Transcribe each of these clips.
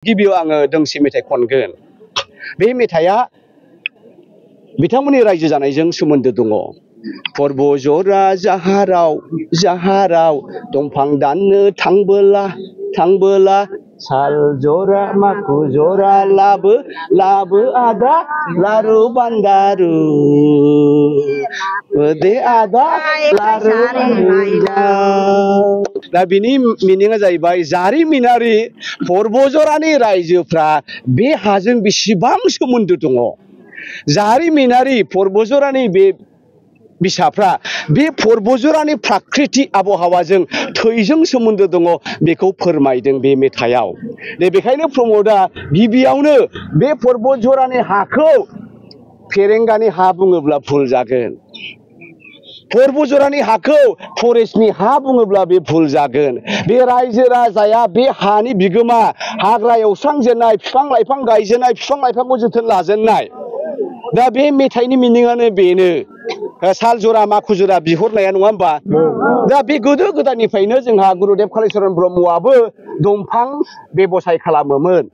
गिबियाव आङो दोंसे मेथाइ खनगोन। बे मेथाइया बिथांमोननि रायजो जानायजों सोमोन्दो दङ। पर्ब जरा जाहाराव दंफां दाननो थांबोला साल जरा माखु जरा लाबो आदा लारु बान्दारु दे आदा लारु दा बिनि मिनिंआ जाहैबाय जारिमिनारि पर्बजरानि रायजोफ्रा बे हाजों बेसेबां सोमोन्दो दङ। जारिमिनारि पर्बजरानि बे बिसाफ्रा बे पर्बजरानि प्राकृतिक आबहावाजों थैजों सोमोन्दो दङ बेखौ फोरमायदों बे मेथाइयाव। बेखायनो प्रमोदआ गिबियावनो बे पर्बजरानि हाखौ फेरेंगानि हा बुङोब्ला भुल जागोन। पर्बजरानि हाखौ फरेस्टनि हा बुङोब्ला बे भुल जागोन। बे रायजो राजाया बे हानि बिगोमा, हाग्रा एवस्रांजेननाय, बिफां लाइफां गायजेननाय, बिफां लाइफांखौ जोथोन लाजेननाय। दा बे मेथाइनि मिनिंआनो बेनो। साल जरा माखु जरा बिहरनाया नङा होमबा? दा बे गोदो गोदायनिफ्रायनो जोंहा गुरुदेव कालिचरन ब्रह्मआबो दंफां बेबसाय खालामोमोन।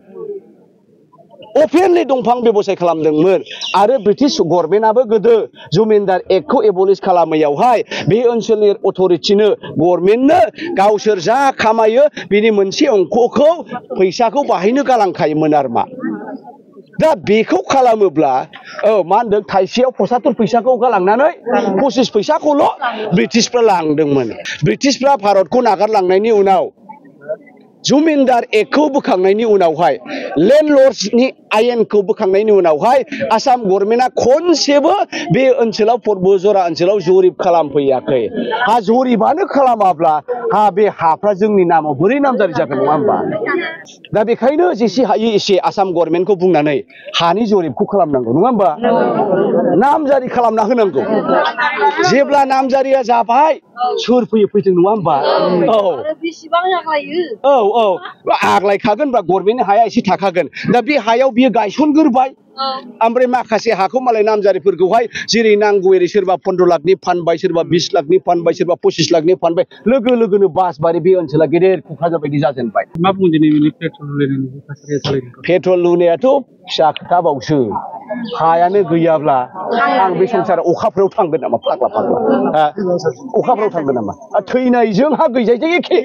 अपेनलि दंफां बेबसाय खालामदोंमोन आरो ब्रिटिश गभर्नमेन्टआबो गोदो जमिनदार एक्टखौ एबलिश खालामैयावहाय बे ओनसोलनि अथरिटिनो गभर्नमेन्टनो गावसोर जा खामायो बिनि मोनसे अंकखौ फैसाखौ बाहायनो गालांखायोमोन आरो मा। दा बेखौ खालामोब्ला मा होनदों थाइसेयाव 75 फैसाखौ गालांनानै 25 फैसाखौल' ब्रिटिशफ्रा लांदोंमोन। ब्रिटिशफ्रा भारतखौ नागारलांनायनि उनाव जमिनदार एक्टखौ बोखांनायनि उनावहाय लेन्डलर्ड्सनि आयेनखौ बोखांनायनि उनावहाय आसाम गभर्नमेन्टआ खनसेबो बे ओनसोलाव पर्बजरा ओनसोलाव जरिब खालामफैयाखै। हा जरिबानो खालामाब्ला बे हाफ्रा जोंनि नामाव बोरै नामजारि जागोन नङा होमबा? दा बेखायनो जेसे हायो एसे आसाम गभर्नमेन्टखौ बुंनानै हानि जरिबखौ खालामनांगौ नङा होमबा? नामजारि खालामना होनांगौ। जेब्ला नामजारिया जाबाय सोर फैथों नङा होमबा? आग्लायखागोन बा गभर्नमेन्टनि हाया एसे थाखागोन। दा बे हायाव बियो गायसनग्रोबाय। ओमफ्राय माखासे हाखौ मालाय नामजारिफोरखौहाय जेरै नांगौ एरै सोरबा 15 लाखनि फानबाय, सोरबा 20 लाखनि फानबाय, सोरबा 25 लाखनि फानबाय। लोगो लोगोनो बासबारि बे ओनसोला गेदेर क'क्राझार बायदि जाजेनबाय। मा बुङो दिनै पेट्रल लुनायनि थासारिया सोलायदों? पेट्रल लुनायाथ' फिसा खोथाबावसो। हायानो गैयाब्ला आं बे संसाराव अखाफ्राव थांगोन नामा फाग्ला? अखाफ्राव थांगोन नामा? थैनायजों हा गैजायजों एखे।